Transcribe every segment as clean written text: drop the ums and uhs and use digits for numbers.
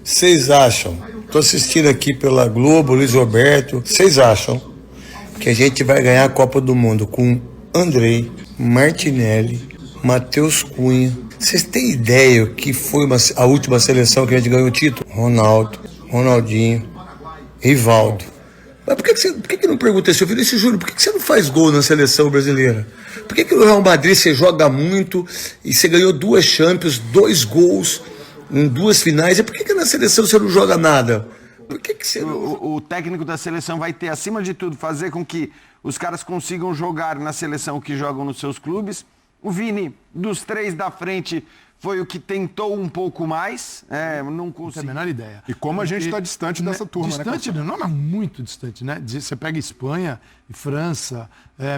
Vocês acham, tô assistindo aqui pela Globo, Luiz Roberto, vocês acham que a gente vai ganhar a Copa do Mundo com Andrei, Martinelli, Matheus Cunha? Vocês têm ideia que foi a última seleção que a gente ganhou o título? Ronaldo, Ronaldinho, Rivaldo. Mas por que não pergunta seu Vinícius Júnior, por que você não faz gol na seleção brasileira? Por que no Real Madrid você joga muito e você ganhou 2 Champions, 2 gols em 2 finais? E por que na seleção você não joga nada? Por que você não... O técnico da seleção vai ter, acima de tudo, fazer com que os caras consigam jogar na seleção que jogam nos seus clubes. O Vini, dos 3 da frente, foi o que tentou um pouco mais, não conseguiu. Não tem a menor ideia. E como a gente está distante dessa turma, distante, né? Não, mas muito distante, né? Você pega Espanha e França,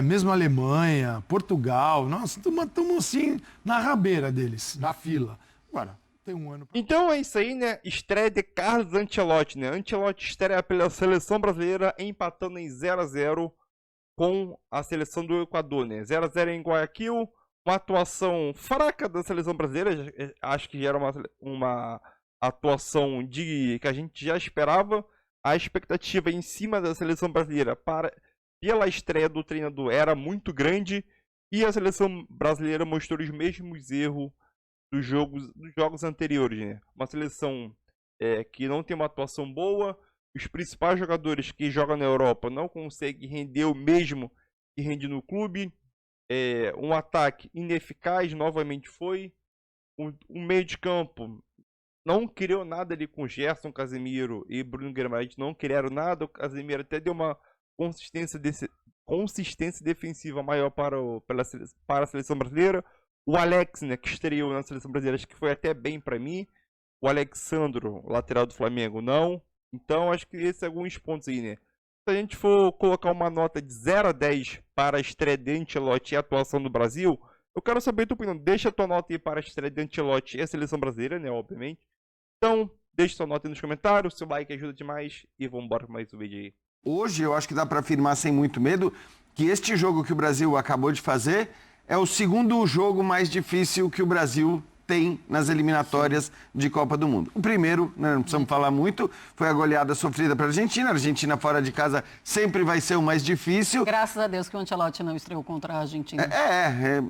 mesmo Alemanha, Portugal, nossa, estamos assim na rabeira deles, na fila. Agora, tem um ano... Então é isso aí, né? Estreia de Carlos Ancelotti, né? Ancelotti estreia pela seleção brasileira empatando em 0-0 com a seleção do Equador, né? 0-0 em Guayaquil. Uma atuação fraca da seleção brasileira, acho que já era uma atuação que a gente já esperava. A expectativa em cima da seleção brasileira pela estreia do treinador era muito grande e a seleção brasileira mostrou os mesmos erros dos jogos anteriores, né? Uma seleção que não tem uma atuação boa, os principais jogadores que jogam na Europa não conseguem render o mesmo que rende no clube. Um ataque ineficaz, novamente foi. Um meio de campo não criou nada ali com Gerson, Casemiro e Bruno Guimarães, não criaram nada. O Casemiro até deu uma consistência defensiva maior para a seleção brasileira. O Alex, né, que estreou na seleção brasileira, acho que foi até bem para mim. O Alexandro, lateral do Flamengo, não. Então acho que esses são alguns pontos aí, né? Se a gente for colocar uma nota de 0 a 10 para a estreia de Ancelotti e a atuação do Brasil, eu quero saber a tua opinião. Deixa a tua nota aí para a estreia de Ancelotti e a seleção brasileira, né, obviamente. Então, deixa sua nota aí nos comentários, seu like ajuda demais e vamos embora para mais um vídeo aí. Hoje eu acho que dá para afirmar sem muito medo que este jogo que o Brasil acabou de fazer é o segundo jogo mais difícil que o Brasil tem nas eliminatórias de Copa do Mundo. O primeiro, né, não precisamos falar muito, foi a goleada sofrida para a Argentina. A Argentina fora de casa sempre vai ser o mais difícil. Graças a Deus que o Ancelotti não estreou contra a Argentina.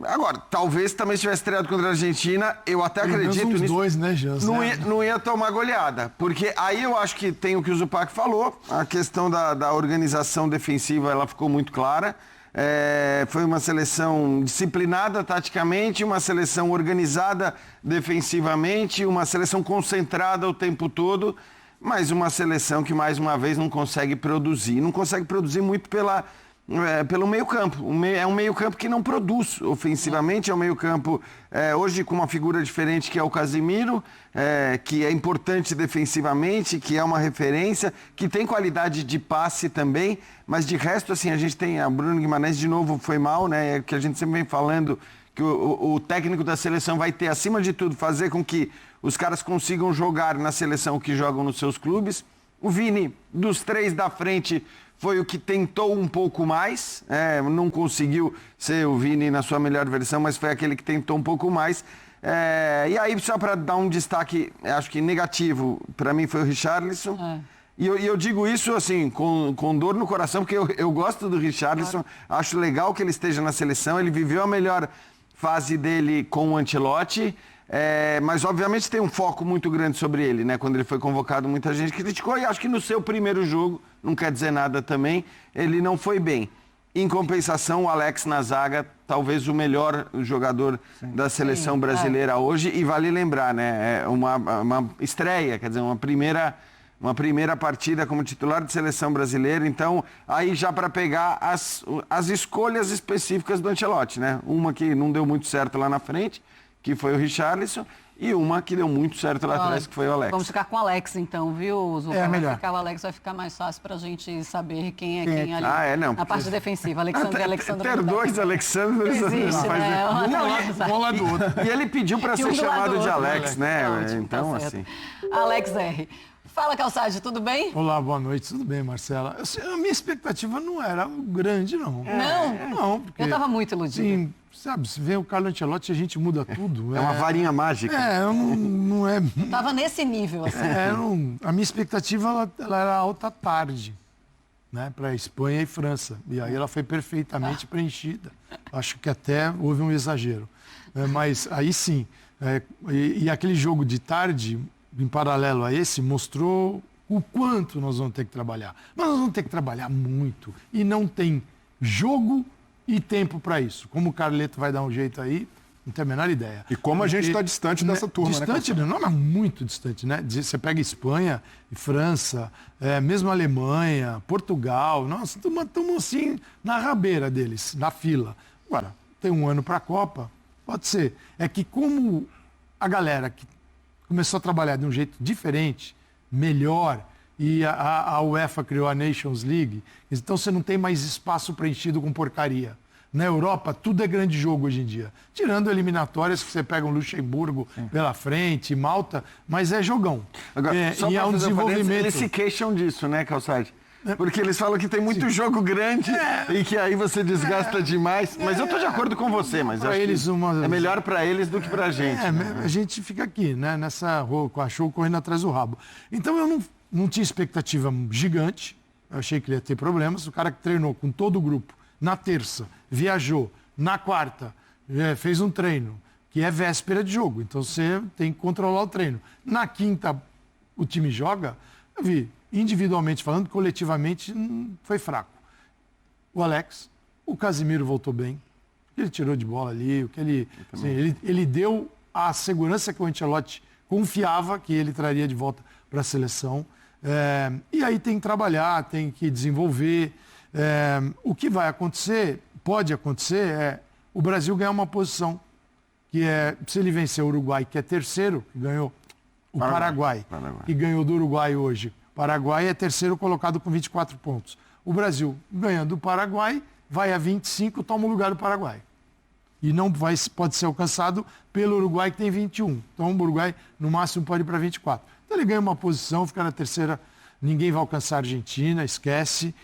Agora, talvez também se tivesse estreado contra a Argentina, eu até acredito nisso. Dois, né, Jans? Não ia tomar goleada, porque aí eu acho que tem o que o Zupac falou, a questão da organização defensiva, ela ficou muito clara. Foi uma seleção disciplinada taticamente, uma seleção organizada defensivamente, uma seleção concentrada o tempo todo, mas uma seleção que, mais uma vez, não consegue produzir. Não consegue produzir muito pelo meio-campo. É um meio-campo que não produz ofensivamente, é um meio-campo hoje com uma figura diferente que é o Casemiro, que é importante defensivamente, que é uma referência, que tem qualidade de passe também, mas de resto, assim, a gente tem a Bruno Guimarães, de novo, foi mal, né? É que a gente sempre vem falando que o técnico da seleção vai ter, acima de tudo, fazer com que os caras consigam jogar na seleção que jogam nos seus clubes. O Vini, dos 3 da frente, foi o que tentou um pouco mais, não conseguiu ser o Vini na sua melhor versão, mas foi aquele que tentou um pouco mais. E aí, só para dar um destaque, acho que negativo, para mim foi o Richarlison. E eu digo isso assim, com dor no coração, porque eu gosto do Richarlison, acho legal que ele esteja na seleção, ele viveu a melhor fase dele com o Ancelotti, mas obviamente tem um foco muito grande sobre ele, né? Quando ele foi convocado, muita gente criticou, e acho que no seu primeiro jogo, não quer dizer nada também, ele não foi bem. Em compensação, o Alex na zaga, talvez o melhor jogador da seleção brasileira hoje, e vale lembrar, né? É uma estreia, quer dizer, uma primeira partida como titular de seleção brasileira, então aí já para pegar as escolhas específicas do Ancelotti, né? Uma que não deu muito certo lá na frente, que foi o Richarlison, e uma que deu muito certo lá atrás, que foi o Alex. Vamos ficar com o Alex, então, viu, Zupa? Melhor. O Alex vai ficar mais fácil pra gente saber quem é quem ali. Não. Na parte defensiva, Alexandre e Alexandre. Ter dois Alexandres não existe, né? Um lá do outro. E ele pediu para ser chamado de Alex, né? Ótimo, então, tá certo. assim. Alex R. Fala, Calçade, tudo bem? Olá, boa noite. Tudo bem, Marcela? A minha expectativa não era grande, não. Não? Não, porque... Eu estava muito iludida. Sim, sabe, se vê o Carlo Ancelotti, a gente muda tudo. É uma varinha mágica. Não é... Tava nesse nível, assim. A minha expectativa ela era alta tarde, né, para Espanha e França. E aí ela foi perfeitamente preenchida. Acho que até houve um exagero. Mas aí sim. E aquele jogo de tarde, em paralelo a esse, mostrou o quanto nós vamos ter que trabalhar. Mas nós vamos ter que trabalhar muito. E não tem jogo e tempo para isso. Como o Carleto vai dar um jeito aí, não tenho a menor ideia. E como a gente está distante dessa turma, distante, né? Não, mas muito distante, né? Você pega Espanha e França, mesmo Alemanha, Portugal, nossa, estamos assim na rabeira deles, na fila. Agora, tem um ano para a Copa, pode ser. É que como a galera que começou a trabalhar de um jeito diferente, melhor, e a UEFA criou a Nations League, então você não tem mais espaço preenchido com porcaria. Na Europa, tudo é grande jogo hoje em dia. Tirando eliminatórias, que você pega um Luxemburgo pela frente, Malta, mas é jogão. Agora, só e pra há um fazer desenvolvimento. Eles se queixam disso, né, Calçade? Porque eles falam que tem muito jogo grande e que aí você desgasta demais. Mas eu tô de acordo com você, mas Pra acho eles, que é melhor para eles do que pra gente. A gente fica aqui, né, nessa rua, com a show correndo atrás do rabo. Então eu não tinha expectativa gigante, eu achei que ele ia ter problemas. O cara que treinou com todo o grupo na terça, viajou, na quarta, fez um treino, que é véspera de jogo, então você tem que controlar o treino. Na quinta, o time joga, eu vi, individualmente falando, coletivamente, foi fraco. O Alex, o Casimiro voltou bem, o que ele tirou de bola ali, o que ele deu a segurança que o Ancelotti confiava que ele traria de volta para a seleção. E aí tem que trabalhar, tem que desenvolver. O que vai acontecer, pode acontecer, o Brasil ganhar uma posição, que é, se ele vencer o Uruguai, que é terceiro, que ganhou o Paraguai, que ganhou do Uruguai hoje. O Paraguai é terceiro colocado com 24 pontos. O Brasil, ganhando do Paraguai, vai a 25, toma o lugar do Paraguai. E não pode ser alcançado pelo Uruguai, que tem 21. Então o Uruguai, no máximo, pode ir para 24. Então ele ganha uma posição, fica na terceira, ninguém vai alcançar a Argentina, esquece.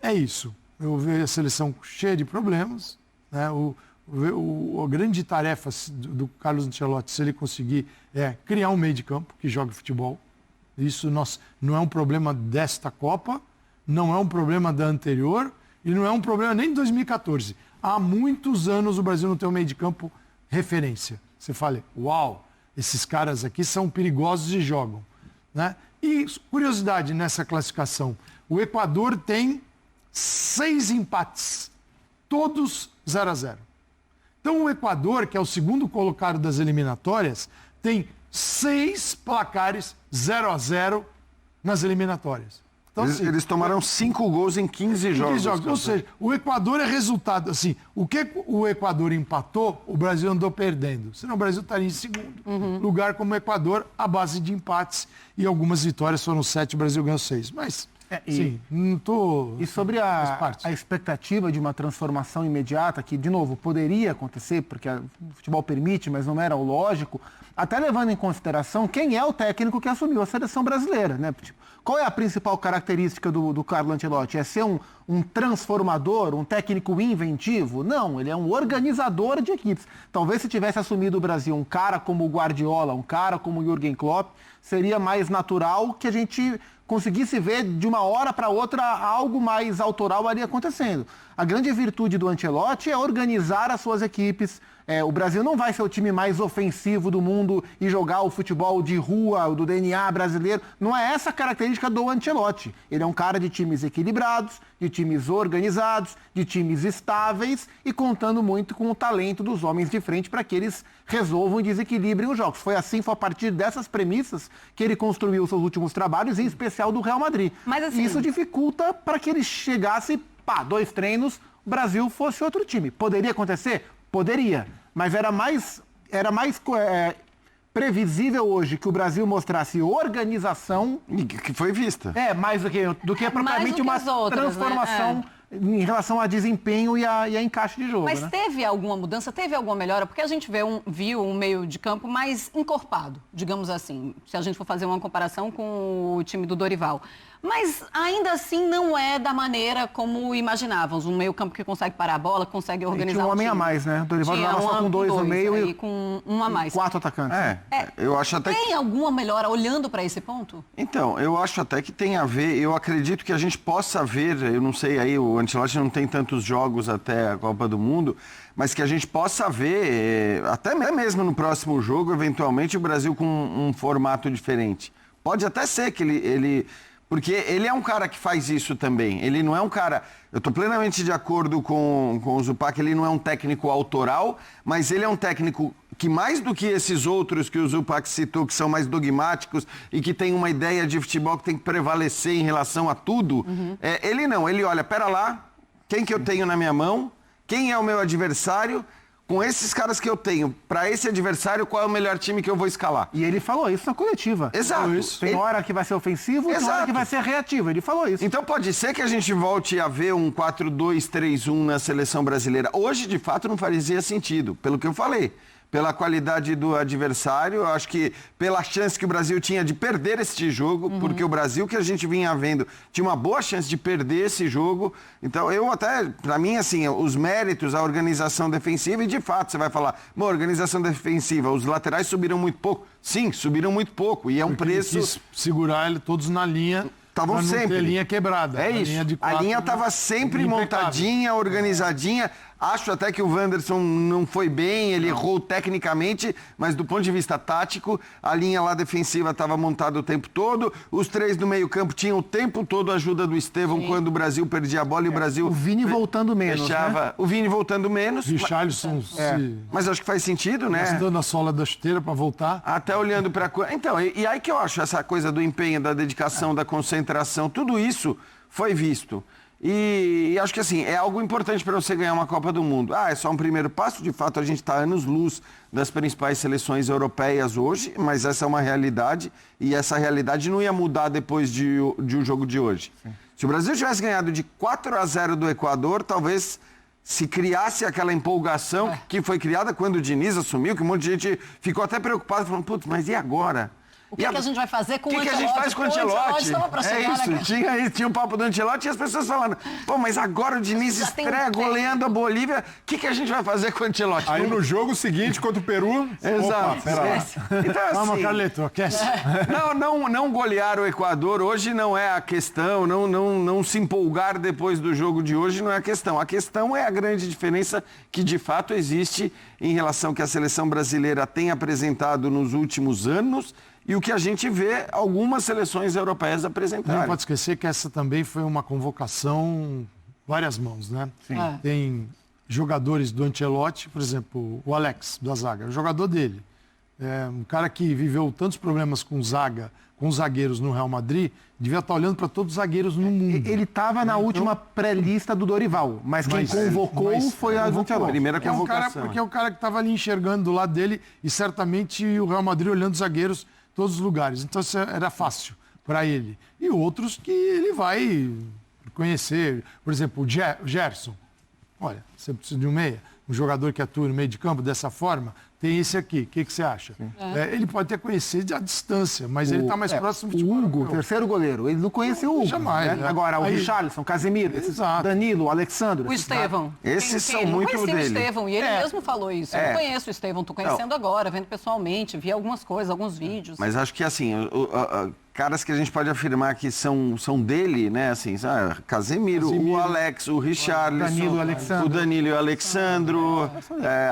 É isso. Eu vejo a seleção cheia de problemas. Né? A grande tarefa do Carlos Ancelotti, se ele conseguir, é criar um meio de campo que jogue futebol. Isso não é um problema desta Copa, não é um problema da anterior e não é um problema nem de 2014. Há muitos anos o Brasil não tem um meio de campo referência. Você fala, uau, esses caras aqui são perigosos e jogam. Né? E curiosidade nessa classificação, o Equador tem 6 empates, todos 0-0. Então o Equador, que é o segundo colocado das eliminatórias, tem 6 placares 0-0 nas eliminatórias. Então, eles tomaram 5 gols em 15 jogos. Ou seja, o Equador é resultado. Assim, o que o Equador empatou, o Brasil andou perdendo. Senão o Brasil estaria em segundo lugar como o Equador, à base de empates. E algumas vitórias foram 7, o Brasil ganhou 6. Mas, sim, não estou... E sobre a expectativa de uma transformação imediata, que, de novo, poderia acontecer, porque o futebol permite, mas não era o lógico, até levando em consideração quem é o técnico que assumiu a seleção brasileira, né? Tipo, qual é a principal característica do Carlo Ancelotti? É ser um transformador, um técnico inventivo? Não, ele é um organizador de equipes. Talvez se tivesse assumido o Brasil um cara como o Guardiola, um cara como o Jürgen Klopp, seria mais natural que a gente conseguisse ver de uma hora para outra algo mais autoral ali acontecendo. A grande virtude do Ancelotti é organizar as suas equipes. O Brasil não vai ser o time mais ofensivo do mundo e jogar o futebol de rua, do DNA brasileiro. Não é essa a característica do Ancelotti. Ele é um cara de times equilibrados, de times organizados, de times estáveis e contando muito com o talento dos homens de frente para que eles resolvam e desequilibrem os jogos. Foi a partir dessas premissas que ele construiu os seus últimos trabalhos, em especial do Real Madrid. Mas, assim, isso dificulta para que ele chegasse, 2 treinos, o Brasil fosse outro time. Poderia acontecer? Poderia. Mas era mais previsível hoje que o Brasil mostrasse organização. Que foi vista. Mais do que propriamente uma transformação em relação a desempenho e a encaixe de jogo. Mas né? teve alguma mudança, teve alguma melhora? Porque a gente viu um meio de campo mais encorpado, digamos assim, se a gente for fazer uma comparação com o time do Dorival. Mas ainda assim não é da maneira como imaginávamos. Um meio campo que consegue parar a bola, consegue organizar tinha um homem a mais, né? O Dorival jogava só com 2 no meio aí, e com um a mais. 4 atacantes. Eu acho até que... Tem alguma melhora olhando para esse ponto? Então, eu acho até que tem a ver, eu acredito que a gente possa ver, eu não sei aí, o Ancelotti não tem tantos jogos até a Copa do Mundo, mas que a gente possa ver, até mesmo no próximo jogo, eventualmente, o Brasil com um formato diferente. Pode até ser que ele porque ele é um cara que faz isso também. Ele não é um cara... Eu estou plenamente de acordo com o Zupac, ele não é um técnico autoral, mas ele é um técnico que mais do que esses outros que o Zupac citou, que são mais dogmáticos e que tem uma ideia de futebol que tem que prevalecer em relação a tudo, ele não. Ele olha, pera lá, quem que eu tenho na minha mão? Quem é o meu adversário? Com esses caras que eu tenho, para esse adversário, qual é o melhor time que eu vou escalar? E ele falou isso na coletiva. Exato. Tem hora que vai ser ofensivo, tem hora que vai ser reativo. Ele falou isso. Então pode ser que a gente volte a ver um 4-2-3-1 na seleção brasileira. Hoje, de fato, não fazia sentido, pelo que eu falei. Pela qualidade do adversário, eu acho que pela chance que o Brasil tinha de perder este jogo, porque o Brasil que a gente vinha vendo tinha uma boa chance de perder esse jogo. Então, eu até, para mim, assim, os méritos, a organização defensiva, e de fato, você vai falar, organização defensiva, os laterais subiram muito pouco. Sim, subiram muito pouco, e é um Porque ele preço... quis segurar ele todos na linha. Estavam pra não sempre. ter linha quebrada. É isso. A linha estava sempre montadinha, organizadinha. Acho até que o Wanderson não foi bem, ele errou tecnicamente, mas do ponto de vista tático, a linha lá defensiva estava montada o tempo todo. Os 3 do meio-campo tinham o tempo todo a ajuda do Estevão quando o Brasil perdia a bola e o Brasil. O Vini voltando menos. Fechava. Né? O Vini voltando menos. Richarlison Mas acho que faz sentido, né? dando a sola da chuteira para voltar. Até olhando para... Então, e aí que eu acho essa coisa do empenho, da dedicação, da concentração, tudo isso foi visto. E acho que assim, é algo importante para você ganhar uma Copa do Mundo. É só um primeiro passo, de fato a gente está anos-luz das principais seleções europeias hoje, mas essa é uma realidade e essa realidade não ia mudar depois de um jogo de hoje. Sim. Se o Brasil tivesse ganhado de 4-0 do Equador, talvez se criasse aquela empolgação que foi criada quando o Diniz assumiu, que um monte de gente ficou até preocupado, falando, putz, mas e agora? O que, que a gente vai fazer com o Ancelotti? O que a gente faz com o Ancelotti? É isso, tinha o papo do Ancelotti e as pessoas falando, pô, mas agora o Diniz estreia goleando a a que a gente vai fazer com o Ancelotti? Aí no jogo seguinte, contra o Peru... Exato. Então, assim, vamos, Carleto, aquece. Não golear o Equador hoje não é a questão, não se empolgar depois do jogo de hoje não é a questão. A questão é a grande diferença que de fato existe em relação ao que a seleção brasileira tem apresentado nos últimos anos e o que a gente vê algumas seleções europeias apresentarem. Não pode esquecer que essa também foi uma convocação várias mãos, né? Sim. Tem jogadores do Ancelotti, por exemplo, o Alex, da zaga, o jogador dele. Um cara que viveu tantos problemas com zaga, com os zagueiros no Real Madrid, devia estar olhando para todos os zagueiros no mundo. Ele estava na última pré-lista do Dorival, mas quem convocou foi a primeira convocação. Porque é o cara que estava ali enxergando do lado dele e certamente o Real Madrid olhando os zagueiros todos os lugares. Então isso era fácil para ele. E outros que ele vai conhecer. Por exemplo, o Gerson. Olha, você precisa de um meia. Um jogador que atua no meio de campo dessa forma, tem esse aqui. O que você acha? Ele pode até conhecer à distância, mas ele está mais próximo de o Hugo, terceiro goleiro. Ele não conheceu o Hugo. Jamais. Né? Agora, o Richarlison, Casemiro, Danilo, o Alexandre. O Estevão. Esses são muito dele. O Estevão, e ele mesmo falou isso. Eu não conheço o Estevão, estou conhecendo agora, vendo pessoalmente, vi algumas coisas, alguns vídeos. Mas acho que assim, caras que a gente pode afirmar que são dele, né? Assim, Casemiro, o Alex, o Richarlison, o Danilo e o Alexandro.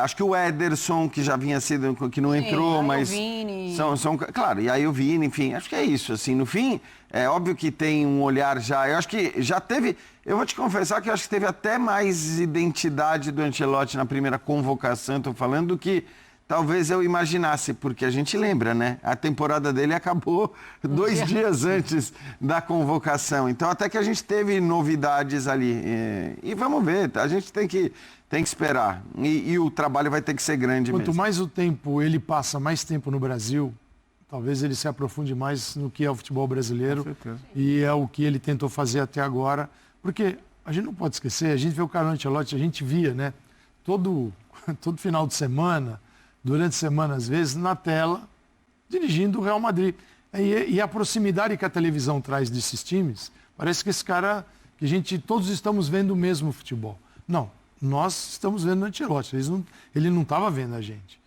Acho que o Ederson, que já vinha sido, que não entrou, mas. O Vini. Claro, e aí o Vini, enfim, acho que é isso. Assim, no fim, é óbvio que tem um olhar já. Eu acho que já teve. Eu vou te confessar que eu acho que teve até mais identidade do Ancelotti na primeira convocação, estou falando, do que talvez eu imaginasse, porque a gente lembra, né? A temporada dele acabou 2 dias antes da convocação. Então, até que a gente teve novidades ali. E vamos ver, a gente tem que esperar. E o trabalho vai ter que ser grande mesmo. Quanto mais o tempo ele passa mais tempo no Brasil, talvez ele se aprofunde mais no que é o futebol brasileiro. Com certeza. E é o que ele tentou fazer até agora. Porque a gente não pode esquecer, a gente vê o Carlo Ancelotti, a gente via, né? Todo final de semana, durante a semana, às vezes, na tela, dirigindo o Real Madrid. E a proximidade que a televisão traz desses times, parece que esse cara, todos estamos vendo o mesmo futebol. Não, nós estamos vendo o Ancelotti, ele não estava vendo a gente.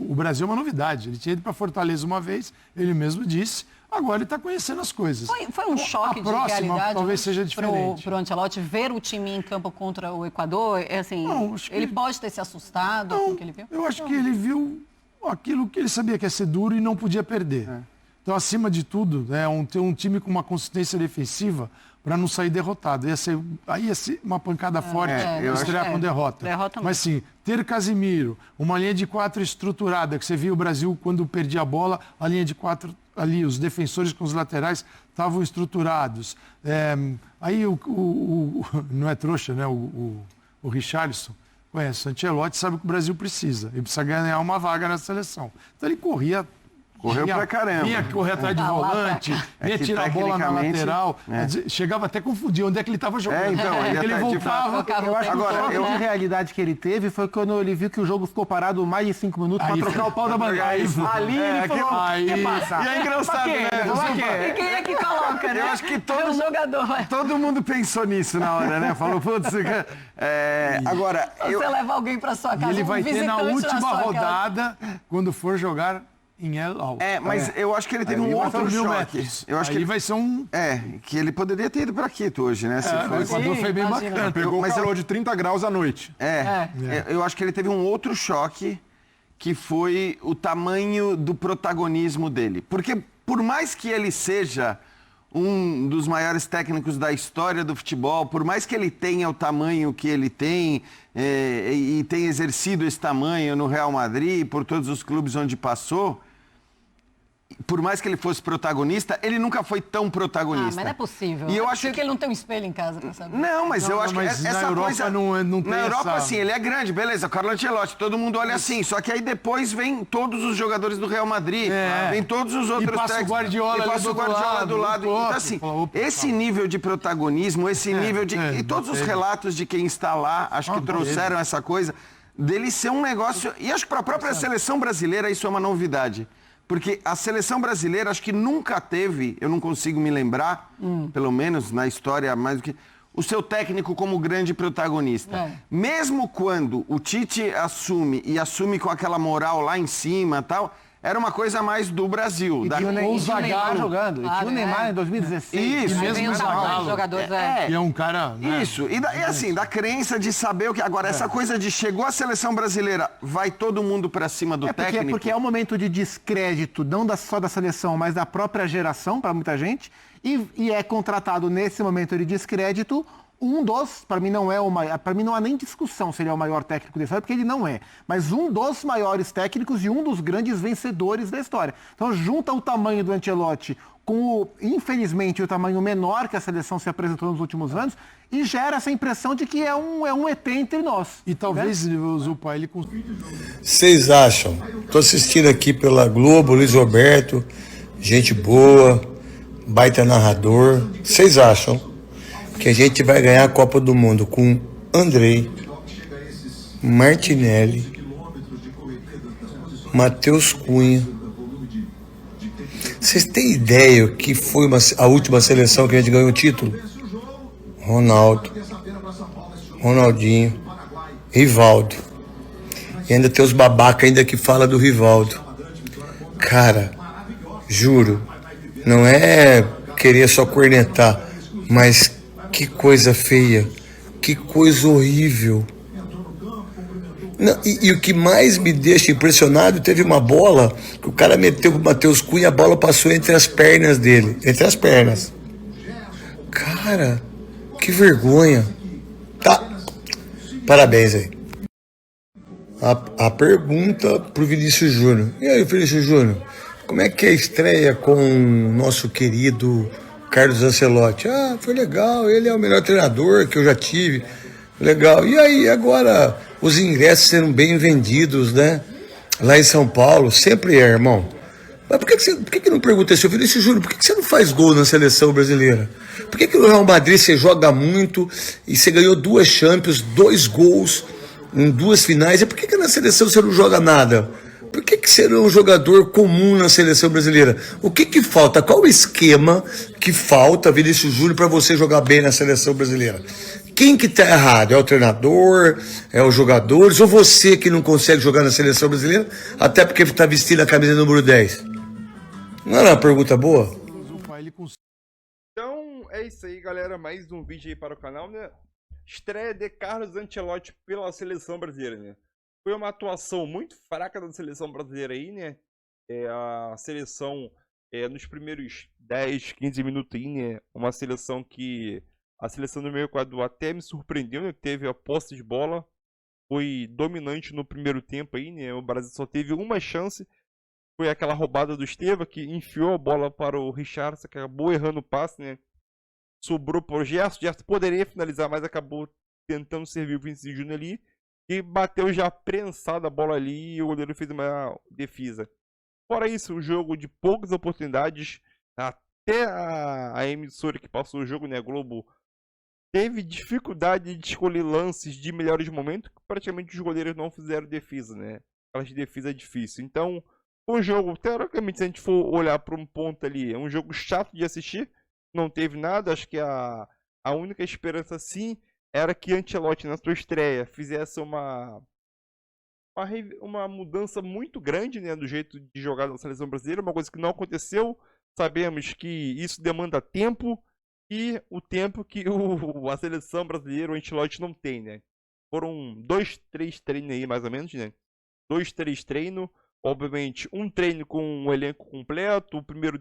O Brasil é uma novidade, ele tinha ido para Fortaleza uma vez, ele mesmo disse, agora ele está conhecendo as coisas. Foi um choque de realidade talvez seja diferente. Para o Ancelotti ver o time em campo contra o Equador, ele pode ter se assustado com o que ele viu? Eu acho que ele viu aquilo que ele sabia que ia ser duro e não podia perder. Então, acima de tudo, ter um time com uma consistência defensiva para não sair derrotado. Aí ia ser uma pancada forte estrear com derrota. Mas sim, ter Casimiro, uma linha de 4 estruturada, que você viu o Brasil quando perdia a bola, a linha de 4 ali, os defensores com os laterais estavam estruturados. Aí não é trouxa, né? O Richarlison conhece o Ancelotti, sabe o que o Brasil precisa. Ele precisa ganhar uma vaga na seleção. Então ele correu pra caramba. Vinha correr atrás de volante, vinha tirar a bola na lateral. Chegava até a confundir onde é que ele estava jogando. Então, ele voltava. Eu acho que a realidade que ele teve foi quando ele viu que o jogo ficou parado mais de 5 minutos para trocar o pau da bandeira. Ali ele falou, quer passar. E é engraçado, né? E quem é que coloca, né? Eu acho que todo mundo pensou nisso na hora, né? Falou, putz, agora... Você leva alguém para sua casa, ele vai ter na última rodada, casa. Quando for jogar em El Al. Mas eu acho que ele teve um outro choque. Eu acho que ele vai ser um... que ele poderia ter ido para Quito hoje, né? O Equador foi bem bacana. Pegou um calor de 30 graus à noite. Eu acho que ele teve um outro choque, que foi o tamanho do protagonismo dele. Porque por mais que ele seja um dos maiores técnicos da história do futebol, por mais que ele tenha o tamanho que ele tem e tenha exercido esse tamanho no Real Madrid, por todos os clubes onde passou, por mais que ele fosse protagonista, ele nunca foi tão protagonista. Mas não é possível. E eu acho que ele não tem um espelho em casa pra saber. Não, mas eu acho que mas essa na Europa coisa... não tem na Europa, essa... assim, ele é grande, beleza, o Carlo Ancelotti, todo mundo olha assim, só que aí depois vem todos os jogadores do Real Madrid, vem todos os outros técnicos. E passa o Guardiola do lado. Então, assim, esse nível de protagonismo, esse nível de... E todos os relatos de quem está lá, acho que trouxeram essa coisa, dele ser um negócio... E acho que para a própria seleção brasileira isso é uma novidade. Porque a seleção brasileira, acho que nunca teve, eu não consigo me lembrar, pelo menos na história mais do que... o seu técnico como grande protagonista. Mesmo quando o Tite assume com aquela moral lá em cima e tal, era uma coisa mais do Brasil. E tinha o Neymar jogando. E tinha o Neymar em 2016. Isso. E mesmo o jogadores, E é um cara... Né? Isso. E assim, da crença de saber o que... Agora, essa coisa de chegou a seleção brasileira, vai todo mundo pra cima do técnico? Porque é um momento de descrédito, não só da seleção, mas da própria geração, para muita gente. E é contratado nesse momento de descrédito para mim não há nem discussão se ele é o maior técnico da história, porque ele não é, mas um dos maiores técnicos e um dos grandes vencedores da história. Então junta o tamanho do Ancelotti com, infelizmente, o tamanho menor que a seleção se apresentou nos últimos anos e gera essa impressão de que é um ET entre nós. E talvez ele usou o pai ele... Vocês acham? Estou assistindo aqui pela Globo, Luiz Roberto, gente boa, baita narrador. Vocês acham que a gente vai ganhar a Copa do Mundo com Andrei, Martinelli, Matheus Cunha? Vocês têm ideia o que foi a última seleção que a gente ganhou o título? Ronaldo, Ronaldinho, Rivaldo. E ainda tem os babaca ainda que fala do Rivaldo. Cara, juro, não é querer só cornetar, mas que coisa feia, que coisa horrível. Não, e o que mais me deixa impressionado, teve uma bola que o cara meteu com o Matheus Cunha e a bola passou entre as pernas dele. Entre as pernas. Cara, que vergonha. Tá. Parabéns aí. A pergunta pro Vinícius Júnior. E aí, Vinícius Júnior, como é que é a estreia com o nosso querido Carlos Ancelotti? Foi legal, ele é o melhor treinador que eu já tive. Legal. E aí, agora, os ingressos sendo bem vendidos, né? Lá em São Paulo, sempre é, irmão. Mas por que não pergunta assim, Vinícius Júnior, por que você não faz gol na seleção brasileira? Por que no Real Madrid você joga muito e você ganhou 2 Champions, 2 gols em 2 finais? E por que na seleção você não joga nada? Por que você não é um jogador comum na seleção brasileira? O que falta? Qual o esquema que falta, Vinícius Júnior, para você jogar bem na seleção brasileira? Quem que tá errado? É o treinador? É os jogadores? Ou você que não consegue jogar na seleção brasileira, até porque está vestindo a camisa número 10? Não era uma pergunta boa? Então é isso aí, galera. Mais um vídeo aí para o canal, né? Estreia de Carlos Ancelotti pela seleção brasileira, né? Foi uma atuação muito fraca da seleção brasileira aí, né? A seleção, nos primeiros 10, 15 minutos aí, né? Uma seleção que... A seleção do meu Equador até me surpreendeu, né? Teve a posse de bola. Foi dominante no primeiro tempo aí, né? O Brasil só teve uma chance. Foi aquela roubada do Esteva, que enfiou a bola para o Richarlison, que acabou errando o passe, né? Sobrou para o Gerson. Gerson poderia finalizar, mas acabou tentando servir o Vinícius Júnior ali. E bateu já prensada a bola ali e o goleiro fez uma defesa. Fora isso, o jogo de poucas oportunidades. Até a emissora que passou o jogo, né? A Globo, teve dificuldade de escolher lances de melhores momentos, que praticamente os goleiros não fizeram defesa, né? Aquelas de defesa é difícil. Então, um jogo, teoricamente, se a gente for olhar para um ponto ali, é um jogo chato de assistir, não teve nada. Acho que a única esperança, sim, era que Ancelotti, na sua estreia, fizesse uma mudança muito grande, né, do jeito de jogar da seleção brasileira, uma coisa que não aconteceu. Sabemos que isso demanda tempo, e o tempo que a seleção brasileira, o Ancelotti, não tem, né? Foram 2, 3 treinos aí, mais ou menos, né? 2, 3 treinos. Obviamente, um treino com um elenco completo, o primeiro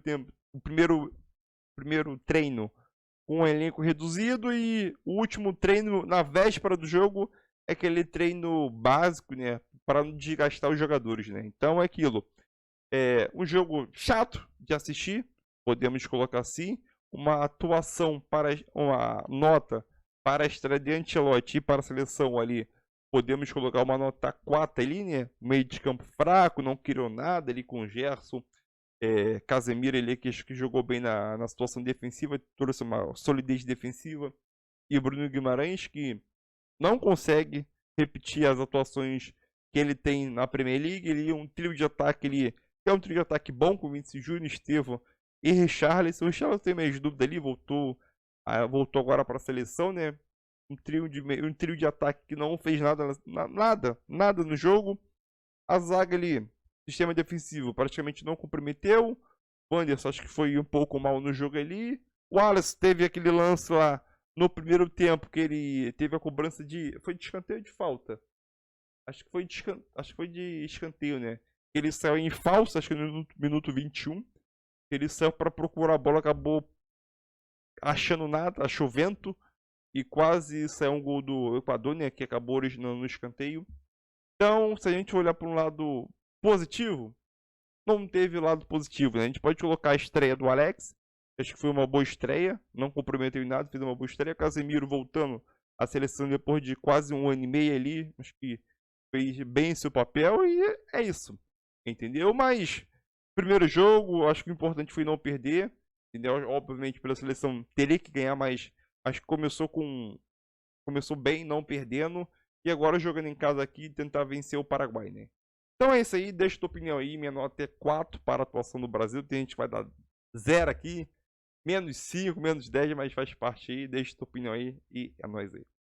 treino com um elenco reduzido, e o último treino na véspera do jogo é aquele treino básico, né? Para não desgastar os jogadores, né? Então é aquilo. É um jogo chato de assistir, podemos colocar assim. Uma atuação uma nota para a estreia de Ancelotti e para a seleção ali, podemos colocar uma nota 4 ali, né? Meio de campo fraco, não criou nada ali com o Gerson. Casemiro ali, que jogou bem na situação defensiva, trouxe uma solidez defensiva. E Bruno Guimarães, que não consegue repetir as atuações que ele tem na Premier League. Ele é um trio de ataque ali, que é um trio de ataque bom, com Vinícius Júnior, Estevão e Richarlison. O Richarlison tem mais dúvida ali, voltou agora para a seleção, né? Um trio de ataque que não fez nada no jogo. A zaga ali, sistema defensivo, praticamente não comprometeu. O Anderson acho que foi um pouco mal no jogo ali. O Wallace teve aquele lance lá no primeiro tempo, que ele teve a cobrança foi de escanteio ou de falta? Acho que foi de escanteio, né? Ele saiu em falso, acho que no minuto 21. Ele saiu para procurar a bola, acabou achando nada, achou vento, e quase saiu um gol do Equador, né, que acabou originando no escanteio. Então, se a gente olhar para um lado positivo, não teve lado positivo, né? A gente pode colocar a estreia do Alex, acho que foi uma boa estreia, não comprometeu em nada, fez uma boa estreia. Casemiro voltando à seleção depois de quase 1 ano e meio ali, acho que fez bem seu papel, e é isso, entendeu? Mas primeiro jogo, acho que o importante foi não perder, entendeu? Obviamente pela seleção teria que ganhar, mas acho que começou bem, não perdendo, e agora jogando em casa aqui, tentar vencer o Paraguai, né? Então é isso aí, deixa tua opinião aí. Minha nota é 4 para a atuação do Brasil. Tem gente que vai dar 0 aqui, menos 5, menos 10, mas faz parte aí. Deixa tua opinião aí e é nóis aí.